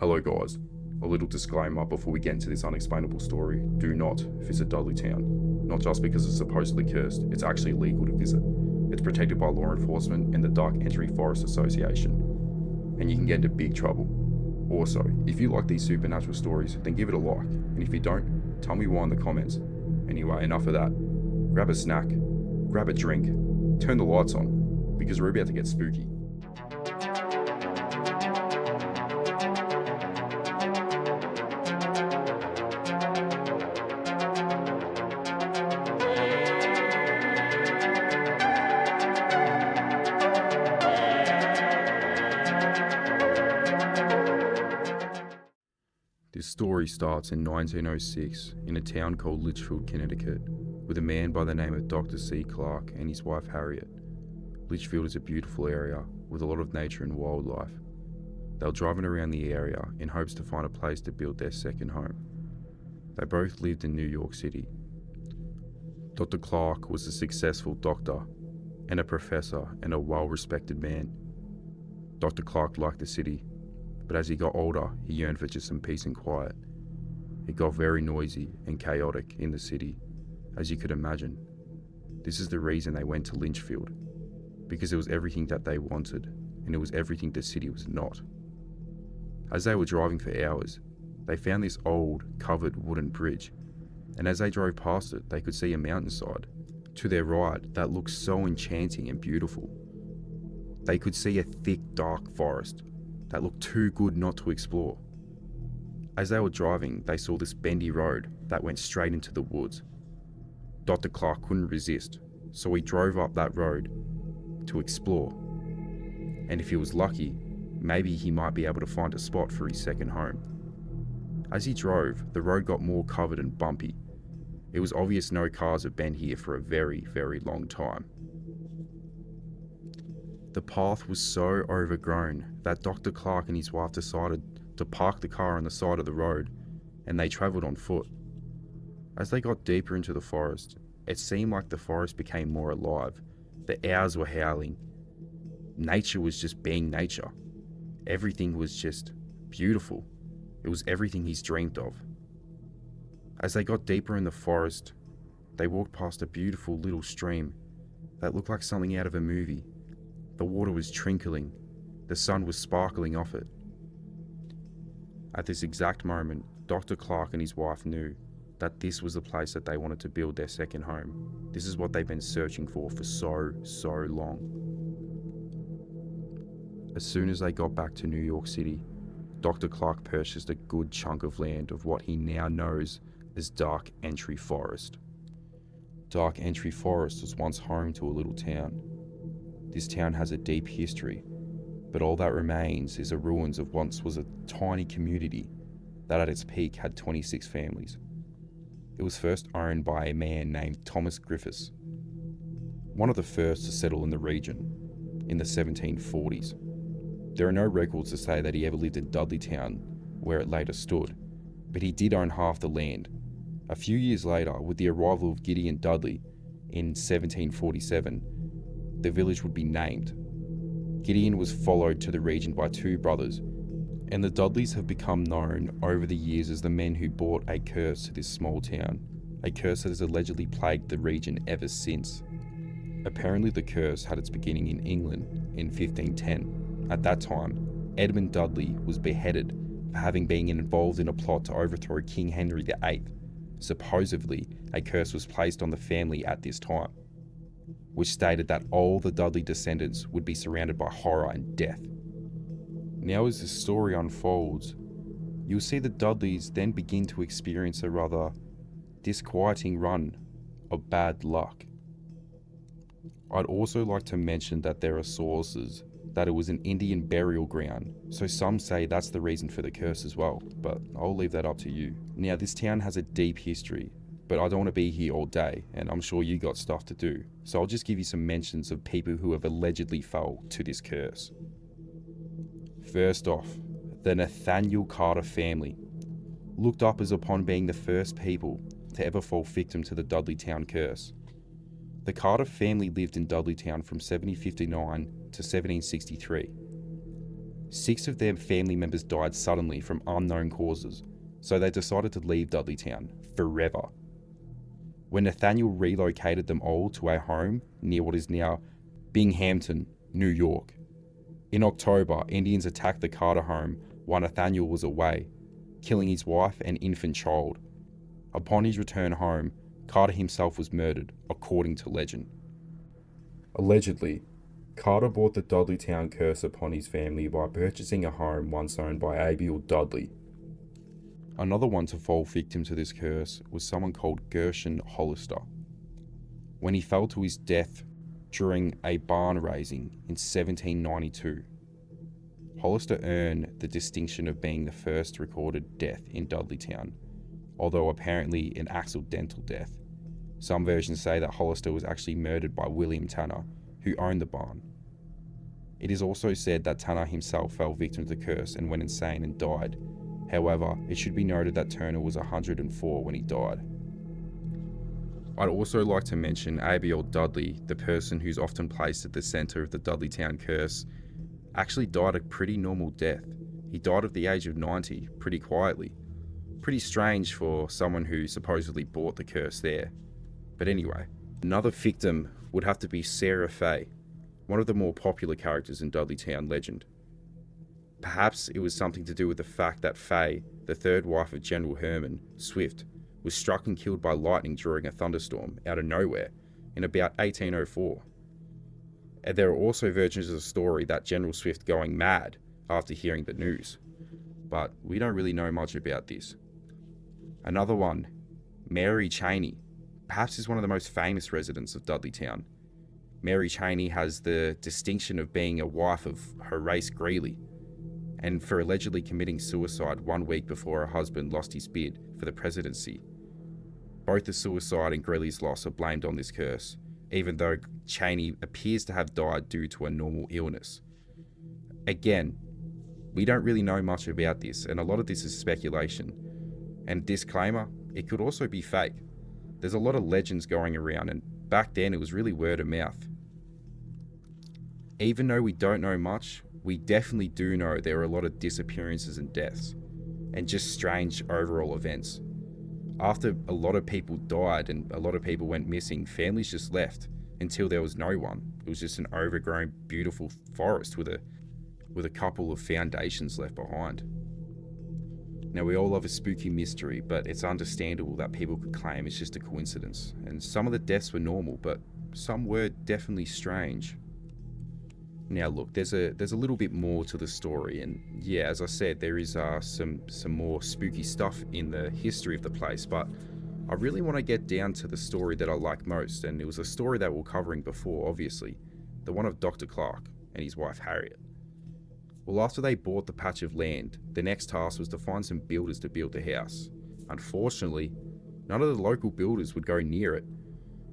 Hello guys, a little disclaimer before we get into this unexplainable story. Do not visit Dudley Town. Not just because it's supposedly cursed, it's actually illegal to visit. It's protected by law enforcement and the Dark Entry Forest Association, and you can get into big trouble. Also, if you like these supernatural stories, then give it a like, and if you don't, tell me why in the comments. Anyway, enough of that. Grab a snack, grab a drink, turn the lights on, because we're about to get spooky. This story starts in 1906 in a town called Litchfield, Connecticut, with a man by the name of Dr. C. Clark and his wife Harriet. Litchfield is a beautiful area with a lot of nature and wildlife. They were driving around the area in hopes to find a place to build their second home. They both lived in New York City. Dr. Clark was a successful doctor and a professor and a well-respected man. Dr. Clark liked the city, but as he got older, he yearned for just some peace and quiet. It got very noisy and chaotic in the city, as you could imagine. This is the reason they went to Litchfield, because it was everything that they wanted, and it was everything the city was not. As they were driving for hours, they found this old, covered wooden bridge, and as they drove past it, they could see a mountainside to their right that looked so enchanting and beautiful. They could see a thick, dark forest that looked too good not to explore. As they were driving, they saw this bendy road that went straight into the woods. Dr. Clark couldn't resist, so he drove up that road to explore. And if he was lucky, maybe he might be able to find a spot for his second home. As he drove, the road got more covered and bumpy. It was obvious no cars had been here for a very, very long time. The path was so overgrown that Dr. Clark and his wife decided to park the car on the side of the road, and they travelled on foot. As they got deeper into the forest, it seemed like the forest became more alive. The owls were howling. Nature was just being nature. Everything was just beautiful. It was everything he's dreamed of. As they got deeper in the forest, they walked past a beautiful little stream that looked like something out of a movie. The water was trickling. The sun was sparkling off it. At this exact moment, Dr. Clark and his wife knew that this was the place that they wanted to build their second home. This is what they've been searching for so long. As soon as they got back to New York City, Dr. Clark purchased a good chunk of land of what he now knows as Dark Entry Forest. Dark Entry Forest was once home to a little town. This town has a deep history, but all that remains is the ruins of once was a tiny community that at its peak had 26 families. It was first owned by a man named Thomas Griffiths, one of the first to settle in the region in the 1740s. There are no records to say that he ever lived in Dudley Town, where it later stood, but he did own half the land. A few years later, with the arrival of Gideon Dudley in 1747, the village would be named. Gideon was followed to the region by two brothers, and the Dudleys have become known over the years as the men who brought a curse to this small town, a curse that has allegedly plagued the region ever since. Apparently the curse had its beginning in England in 1510. At that time, Edmund Dudley was beheaded for having been involved in a plot to overthrow King Henry VIII. Supposedly, a curse was placed on the family at this time, which stated that all the Dudley descendants would be surrounded by horror and death. Now as this story unfolds, you'll see the Dudleys then begin to experience a rather disquieting run of bad luck. I'd also like to mention that there are sources that it was an Indian burial ground, so some say that's the reason for the curse as well, but I'll leave that up to you. Now this town has a deep history, but I don't want to be here all day, and I'm sure you got stuff to do, so I'll just give you some mentions of people who have allegedly fell to this curse. First off, the Nathaniel Carter family, looked up as upon being the first people to ever fall victim to the Dudley Town curse. The Carter family lived in Dudley Town from 1759 to 1763. 6 of their family members died suddenly from unknown causes, so they decided to leave Dudleytown forever. When Nathaniel relocated them all to a home near what is now Binghamton, New York. In October, Indians attacked the Carter home while Nathaniel was away, killing his wife and infant child. Upon his return home, Carter himself was murdered, according to legend. Allegedly, Carter brought the Dudleytown curse upon his family by purchasing a home once owned by Abiel Dudley. Another one to fall victim to this curse was someone called Gershon Hollister. When he fell to his death during a barn raising in 1792, Hollister earned the distinction of being the first recorded death in Dudleytown, although apparently an accidental death. Some versions say that Hollister was actually murdered by William Tanner, who owned the barn. It is also said that Tanner himself fell victim to the curse and went insane and died. However, it should be noted that Turner was 104 when he died. I'd also like to mention Abiel Dudley, the person who's often placed at the centre of the Dudleytown curse, actually died a pretty normal death. He died at the age of 90, pretty quietly. Pretty strange for someone who supposedly bought the curse there. But anyway, another victim would have to be Sarah Fay, one of the more popular characters in Dudleytown legend. Perhaps it was something to do with the fact that Fay, the third wife of General Herman Swift, was struck and killed by lightning during a thunderstorm out of nowhere in about 1804. And there are also versions of the story that General Swift going mad after hearing the news, but we don't really know much about this. Another one, Mary Cheney, perhaps is one of the most famous residents of Dudleytown. Mary Cheney has the distinction of being a wife of Horace Greeley, and for allegedly committing suicide 1 week before her husband lost his bid for the presidency. Both the suicide and Greeley's loss are blamed on this curse, even though Cheney appears to have died due to a normal illness. Again, we don't really know much about this, and a lot of this is speculation. And disclaimer, it could also be fake. There's a lot of legends going around, and back then it was really word of mouth. Even though we don't know much, we definitely do know there are a lot of disappearances and deaths, and just strange overall events. After a lot of people died and a lot of people went missing, families just left until there was no one. It was just an overgrown, beautiful forest with a couple of foundations left behind. Now, we all love a spooky mystery, but it's understandable that people could claim it's just a coincidence. And some of the deaths were normal, but some were definitely strange. Now look, there's a little bit more to the story, and yeah, as I said, there is some more spooky stuff in the history of the place, but I really want to get down to the story that I like most, and it was a story that we're covering before, obviously, the one of Dr. Clark and his wife Harriet. Well, after they bought the patch of land, the next task was to find some builders to build the house. Unfortunately, none of the local builders would go near it,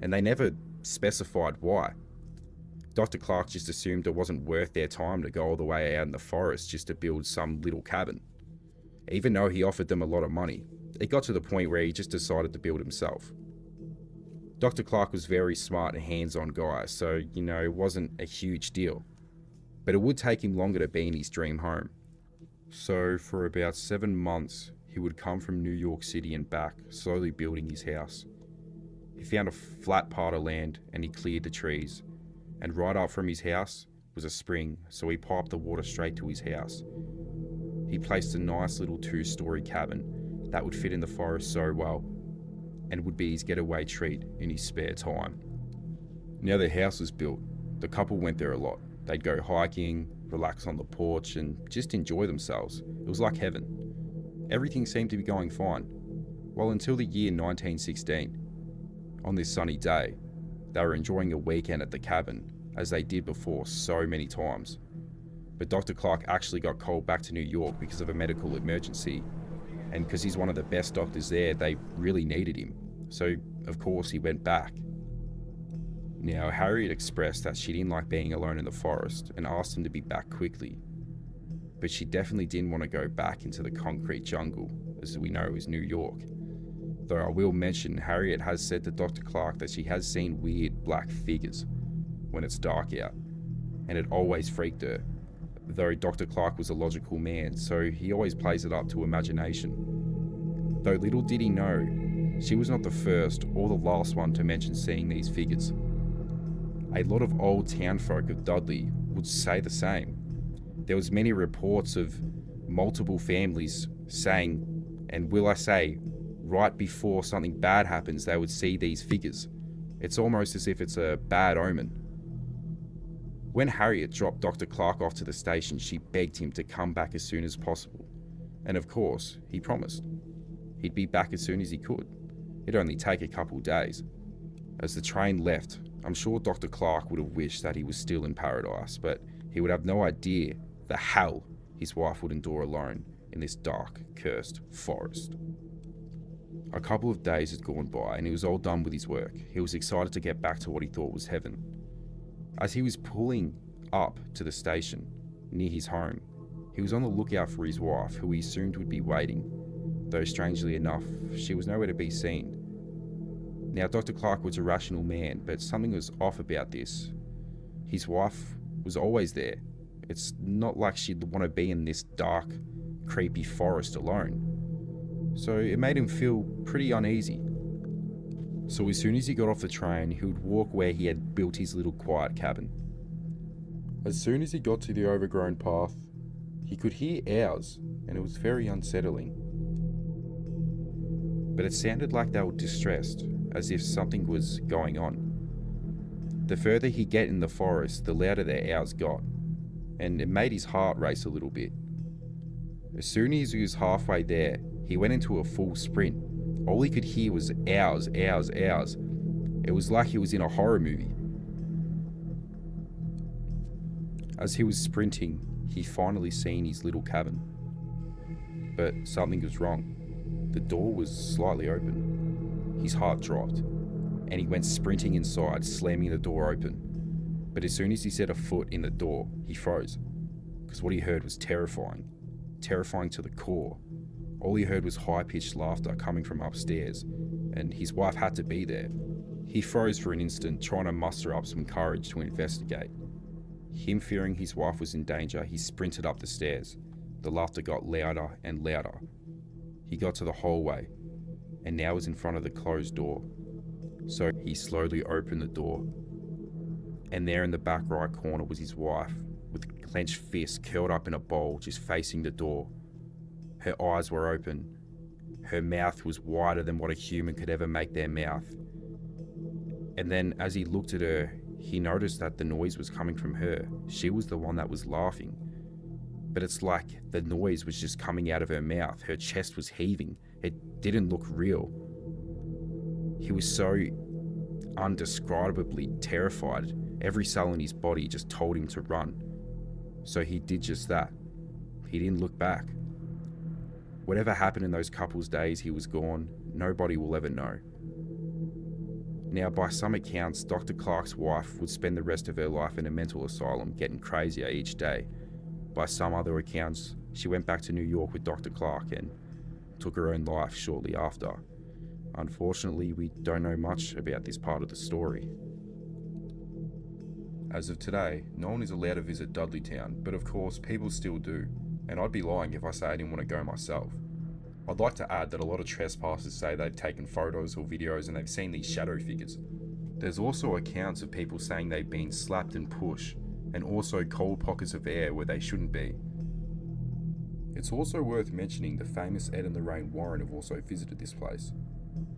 and they never specified why. Dr. Clark just assumed it wasn't worth their time to go all the way out in the forest just to build some little cabin. Even though he offered them a lot of money, it got to the point where he just decided to build himself. Dr. Clark was very smart and hands-on guy, so, it wasn't a huge deal. But it would take him longer to be in his dream home. So for about 7 months, he would come from New York City and back, slowly building his house. He found a flat part of land and he cleared the trees. And right up from his house was a spring, so he piped the water straight to his house. He placed a nice little 2-story cabin that would fit in the forest so well, and would be his getaway treat in his spare time. Now their house was built, the couple went there a lot. They'd go hiking, relax on the porch, and just enjoy themselves. It was like heaven. Everything seemed to be going fine. Well, until the year 1916. On this sunny day, they were enjoying a weekend at the cabin, as they did before so many times. But Dr. Clark actually got called back to New York because of a medical emergency, and because he's one of the best doctors there, they really needed him. So, of course, he went back. Now, Harriet expressed that she didn't like being alone in the forest and asked him to be back quickly. But she definitely didn't want to go back into the concrete jungle, as we know is New York. Though I will mention, Harriet has said to Dr. Clark that she has seen weird black figures when it's dark out, and it always freaked her. though Dr. Clark was a logical man, so he always plays it up to imagination. Though little did he know, she was not the first or the last one to mention seeing these figures. A lot of old townfolk of Dudley would say the same. There was many reports of multiple families saying, and will I say, right before something bad happens, they would see these figures. It's almost as if it's a bad omen. When Harriet dropped Dr. Clark off to the station, she begged him to come back as soon as possible. And of course, he promised. He'd be back as soon as he could. It'd only take a couple days. As the train left, I'm sure Dr. Clark would have wished that he was still in paradise, but he would have no idea the hell his wife would endure alone in this dark, cursed forest. A couple of days had gone by and he was all done with his work. He was excited to get back to what he thought was heaven. As he was pulling up to the station near his home, he was on the lookout for his wife, who he assumed would be waiting, though strangely enough, she was nowhere to be seen. Now, Dr. Clark was a rational man, but something was off about this. His wife was always there. It's not like she'd want to be in this dark, creepy forest alone. So it made him feel pretty uneasy. So as soon as he got off the train, he would walk where he had built his little quiet cabin. As soon as he got to the overgrown path, he could hear owls, and it was very unsettling. But it sounded like they were distressed, as if something was going on. The further he get in the forest, the louder their owls got, and it made his heart race a little bit. As soon as he was halfway there, he went into a full sprint. All he could hear was owls, owls, owls. It was like he was in a horror movie. As he was sprinting, he finally seen his little cabin. But something was wrong. The door was slightly open. His heart dropped, and he went sprinting inside, slamming the door open. But as soon as he set a foot in the door, he froze, because what he heard was terrifying to the core. All he heard was high-pitched laughter coming from upstairs, and his wife had to be there. He froze for an instant, trying to muster up some courage to investigate. Him fearing his wife was in danger, he sprinted up the stairs. The laughter got louder and louder. He got to the hallway, and now was in front of the closed door. So he slowly opened the door, and there in the back right corner was his wife, with clenched fists curled up in a ball, just facing the door. Her eyes were open. Her mouth was wider than what a human could ever make their mouth. And then as he looked at her, he noticed that the noise was coming from her. She was the one that was laughing. But it's like the noise was just coming out of her mouth. Her chest was heaving. It didn't look real. He was so undescribably terrified. Every cell in his body just told him to run. So he did just that. He didn't look back. Whatever happened in those couple's days, he was gone. Nobody will ever know. Now, by some accounts, Dr. Clark's wife would spend the rest of her life in a mental asylum, getting crazier each day. By some other accounts, she went back to New York with Dr. Clark and took her own life shortly after. Unfortunately, we don't know much about this part of the story. As of today, no one is allowed to visit Dudley Town, but of course people still do, and I'd be lying if I say I didn't want to go myself. I'd like to add that a lot of trespassers say they've taken photos or videos and they've seen these shadow figures. There's also accounts of people saying they've been slapped and pushed, and also cold pockets of air where they shouldn't be. It's also worth mentioning the famous Ed and Lorraine Warren have also visited this place.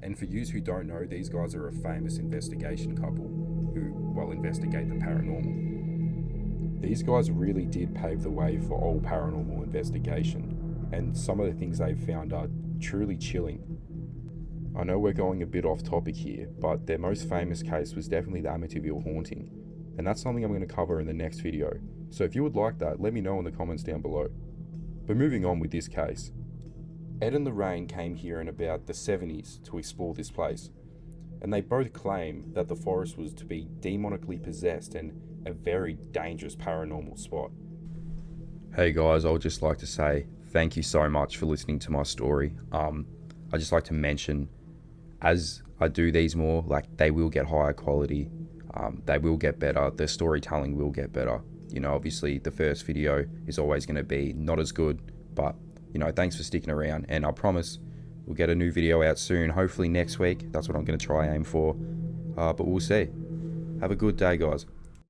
And for yous who don't know, these guys are a famous investigation couple who, well, investigate the paranormal. These guys really did pave the way for all paranormal investigation, and some of the things they've found are truly chilling. I know we're going a bit off topic here, but their most famous case was definitely the Amityville haunting, and that's something I'm going to cover in the next video. So if you would like that, let me know in the comments down below. But moving on with this case. Ed and Lorraine came here in about the 70s to explore this place, and they both claim that the forest was to be demonically possessed and a very dangerous paranormal spot. Hey guys, I would just like to say thank you so much for listening to my story. I'd just like to mention, as I do these more, like, they will get higher quality, they will get better, the storytelling will get better. You know, obviously the first video is always going to be not as good, but, you know, thanks for sticking around, and I promise we'll get a new video out soon, hopefully next week. That's what I'm going to try aim for, but we'll see. Have a good day, guys.